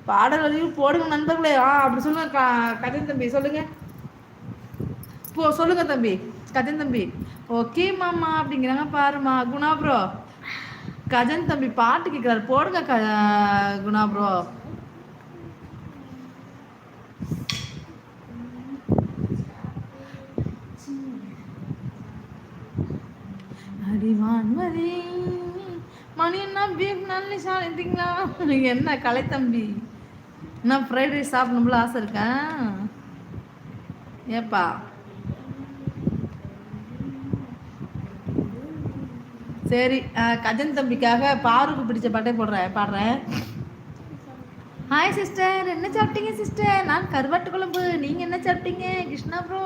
பாடல் வரிகள் போடுங்க நண்பர்களே. அப்படி சொல்லுங்க கஜன் தம்பி, சொல்லுங்க. சொல்லுங்க தம்பி, கஜன் தம்பி. ஓகே மாமா அப்படிங்கிறாங்க பாருமா. குணா ப்ரோ, கஜன் தம்பி பாட்டு கேட்கிறாரு, போடுங்க குணா ப்ரோ. அடிவான்மதி மணி என்ன பீஃப் நல்லி சாப்பிட்டீங்களா? என்ன கலை தம்பி, நான் ஃப்ரைட் ரைஸ் சாப்பிடணும்ல ஆசை இருக்கேன். ஏப்பா சரி, கஜன் தம்பிக்காக பாருக்கு பிடிச்ச பாட்டே பாடுறேன். ஹாய் சிஸ்டர், என்ன சாப்பிட்டீங்க சிஸ்டர்? நான் கருவாட்டு குழம்பு. நீங்கள் என்ன சாப்பிட்டீங்க கிருஷ்ணா ப்ரோ?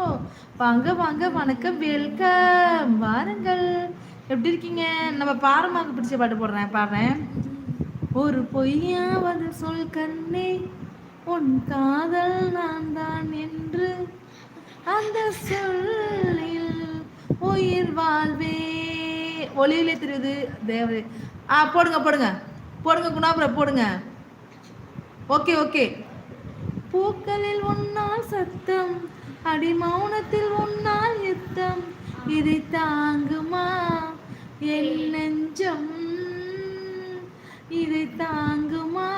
வாங்க வாங்க, வணக்கம், வெல்கம், வாருங்கள். எப்படி இருக்கீங்க? நம்ம பாரமாக்கு பிடிச்ச பாட்டு பாடுறேன். ஒரு பொய்யாவது சொல் கண்ணே, உன் காதல் நான் தான் என்று அந்த சொல்லில் உயிர் வாழ்வே. ஒளியிலே தெரியுது தேவரே. போடுங்க போடுங்க போடுங்க குணாபுரம் போடுங்க. ஓகே. பூக்களில் உன்னால் சத்தம், அடி மௌனத்தில் உன்னால் யுத்தம், இதை தாங்குமா என் நெஞ்சம், இதை தாங்குமா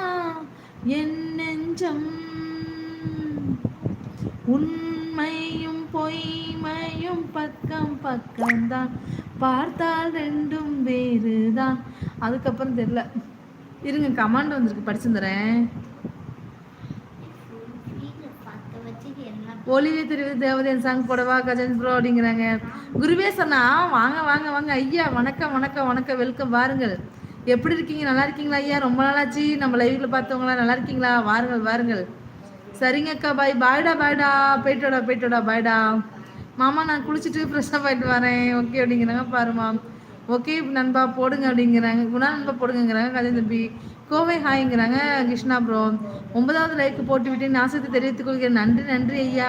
என் நெஞ்சம். உண்மையும் பொய்மையும் பக்கம் பக்கம்தான், பார்த்தால் ரெண்டும் வேறுதான். அதுக்கப்புறம் தெரியல, இருங்க கமாண்ட் வந்திருக்கு, படிச்சுருந்துறேன். ஒளிவே தெரியுது தேவதையன் சாங் போடவா கஜன் ப்ரோ அப்படிங்கிறாங்க. குருவே சொன்னா வாங்க வாங்க வாங்க ஐயா, வணக்கம் வணக்கம் வணக்கம், வெல்கம், வாருங்கள். எப்படி இருக்கீங்க? நல்லா இருக்கீங்களா ஐயா? ரொம்ப நாளாச்சு நம்ம லைவ்ல பார்த்தவங்களா, நல்லா இருக்கீங்களா? வாருங்கள் வாருங்கள். சரிங்க அக்கா, பாய்டா போயிட்டோடா பாய்டா. மாமா நான் குளிச்சுட்டு ஃப்ரெஷ்ஷாக போயிட்டு வரேன். ஓகே அப்படிங்கிறாங்க பாருமா. ஓகே நண்பா போடுங்க அப்படிங்கிறாங்க. குணா நண்பா போடுங்கிறாங்க கஜன் தம்பி. கோவை ஹாய்ங்கிறாங்க கிருஷ்ணா ப்ரோ. 9வது லைக் போட்டு விட்டு நாசத்தை தெரிவித்துக் கொள்கிறேன். நன்றி ஐயா.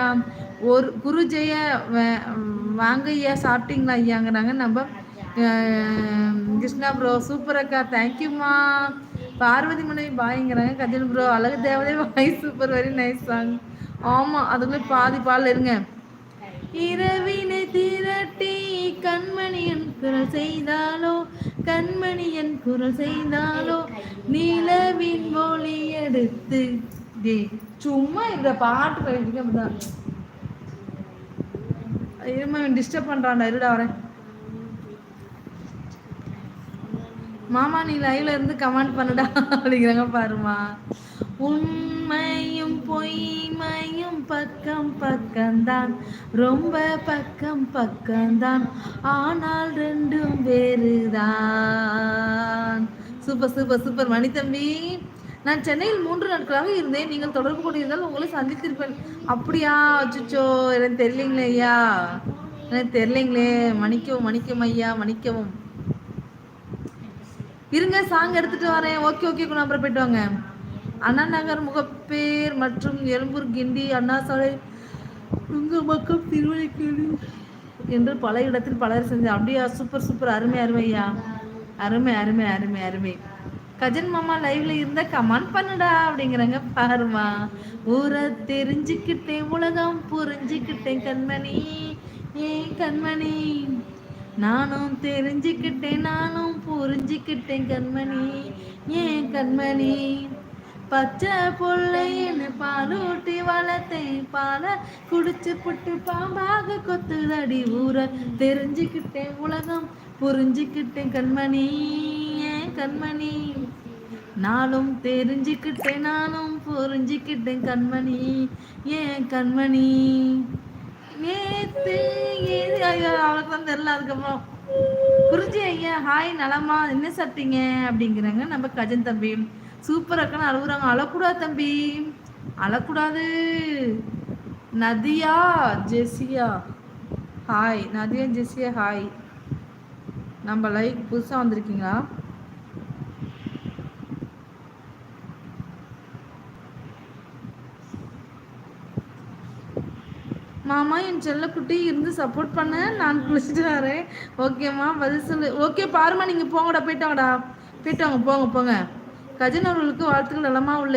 ஒரு குரு ஜெய வாங்க ஐயா, சாப்பிட்டீங்களா ஐயாங்கிறாங்க நம்ம கிருஷ்ணா ப்ரோ. சூப்பர் அக்கா, தேங்க்யூம்மா. பார்வதி மனைவி பாய்ங்கிறாங்க கஜன் ப்ரோ. அழகு தேவதை பாய், சூப்பர், வெரி நைஸ் சாங். ஆமாம், அதுக்குள்ளே பாதி பால் இருங்க. இரவினை திரட்டி கண்மணியன் குரல் செய்தாலோ, கண்மணியன் குரல் செய்தாலோ, நிலவின் ஒளி எடுத்து. சும்மா இந்த பாட்டு போயிட்டு இருமா, டிஸ்டர்ப் பண்றான்டா, இருடா வரேன். மாமா நீ லைவ்ல இருந்து கமெண்ட் பண்ணுடா அப்படிங்கிறாங்க பாருமா. உண்மையும் பொய்மையும் பக்கம் பக்கம்தான், ரொம்ப பக்கம் பக்கம்தான், ஆனால் ரெண்டும் வேறுதான். சூப்பர் மணித்தம்பி. நான் சென்னையில் 3 நாட்களாக இருந்தேன். நீங்கள் தொடர்பு கொண்டிருந்தால் உங்களை சந்தித்திருப்பேன். அப்படியா? அச்சுச்சோ, எனக்கு தெரியலீங்களே ஐயா, எனக்கு தெரியலீங்களே. மன்னிக்கவும் ஐயா, மன்னிக்கவும். இருங்க சாங் எடுத்துட்டு வரேன். ஓகே அப்புறம் போயிட்டு வாங்க. அண்ணா நகர், முகப்பேர் மற்றும் எழும்பூர், கிண்டி, அண்ணா சாலை, நுங்கம்பாக்கம், திருவள்ளிக்கேணி என்று பல இடத்தில் பலர் செஞ்சு. அப்படியா? சூப்பர், அருமை ஐயா, அருமை. கஜன் மாமா லைவ்ல இருந்த கமெண்ட் பண்ணுடா அப்படிங்கிறாங்க பாருமா. ஊரை தெரிஞ்சுக்கிட்டேன், உலகம் புரிஞ்சுக்கிட்டேன் கண்மணி, ஏன் கண்மணி, நானும் தெரிஞ்சுக்கிட்டேன், நானும் புரிஞ்சுக்கிட்டேன் கண்மணி, ஏன் கண்மணி, பச்சை பிள்ளைன்னு பாலூட்டி வளர்த்தேன், பால குடிச்சு புட்டு பாம்பாக கொத்துதடி, ஊரை தெரிஞ்சுக்கிட்டேன், உலகம் புரிஞ்சுக்கிட்டேன் கண்மணி, ஏன் கண்மணி, நானும் தெரிஞ்சுக்கிட்டேன், நானும் புரிஞ்சுக்கிட்டேன் கண்மணி, ஏன் கண்மணி, நேத்து அவளுக்கு தான் தெரியல. அதுக்கப்புறம் குறிஞ்சி ஐயா ஹாய், நலமா, என்ன சாப்பிட்டீங்க அப்படிங்கிறாங்க நம்ம கஜன் தம்பி. சூப்பர் அக்கான்னு அழுகுறாங்க. அழக்கூடாது தம்பி, அழக்கூடாது. Nadiya Jesiya hi, Nadiya Jesiya hi. நம்ம லைக் புதுசாக வந்திருக்கீங்களா? மாமா என் செல்லக்குட்டி இருந்து சப்போர்ட் பண்ண, நான் குளிச்சுட்டு வரேன். ஓகேம்மா, பதில் சொல்லு. ஓகே பாருமா, நீங்கள் போங்கடா, போயிட்டு வாங்க, போங்க. கஜன் அவர்களுக்கு வாழ்த்துக்கள். நலமா உள்ள